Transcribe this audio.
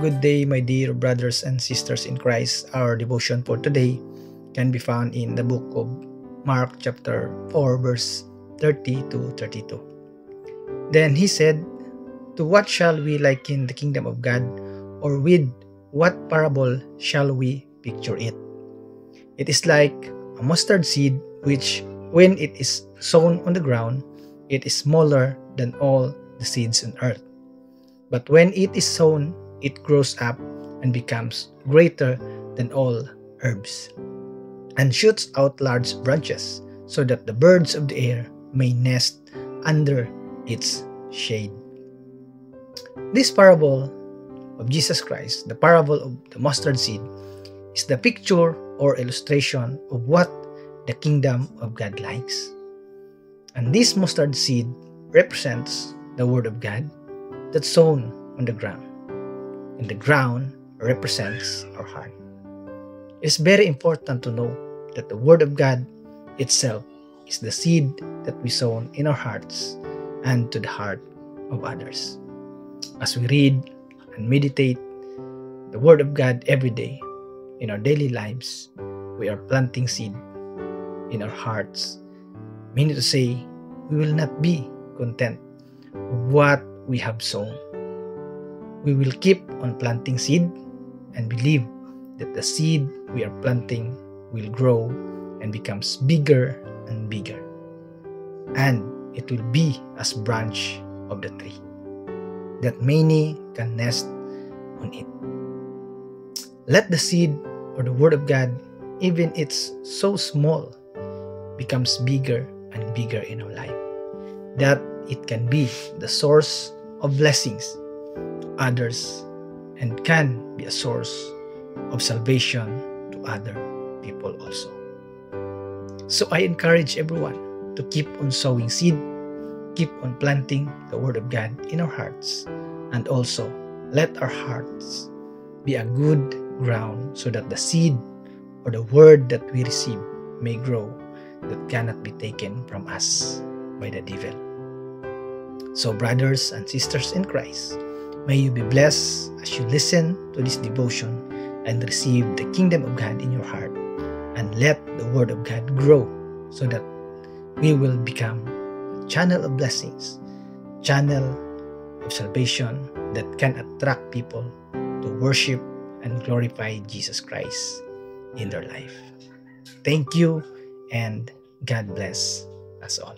good day, my dear brothers and sisters in Christ. Our devotion for today can be found in the book of Mark chapter 4 verse 30 to 32. Then he said, "To what shall we liken the kingdom of God, or with what parable shall we picture it? It is like a mustard seed which, when it is sown on the ground, it is smaller than all the seeds on earth. But when it is sown, it grows up and becomes greater than all herbs, and shoots out large branches, so that the birds of the air may nest under its shade." This parable of Jesus Christ, the parable of the mustard seed, is the picture or illustration of what the kingdom of God likes. And this mustard seed represents the Word of God that's sown on the ground. And the ground represents our heart. It's very important to know that the Word of God itself is the seed that we sow in our hearts and to the heart of others. As we read and meditate the Word of God every day in our daily lives, we are planting seed in our hearts, meaning to say, we will not be content with what we have sown. We will keep on planting seed and believe that the seed we are planting will grow and becomes bigger and bigger, and it will be as branch of the tree that many can nest on it. Let the seed or the Word of God, even it's so small, becomes bigger and bigger in our life, that it can be the source of blessings to others and can be a source of salvation to other people also. So I encourage everyone to keep on sowing seed, keep on planting the Word of God in our hearts, and also let our hearts be a good ground so that the seed or the word that we receive may grow, that cannot be taken from us by the devil. So brothers and sisters in Christ, may you be blessed as you listen to this devotion and receive the kingdom of God in your heart, and let the Word of God grow so that we will become a channel of blessings, channel of salvation that can attract people to worship and glorify Jesus Christ in their life. Thank you, and God bless us all.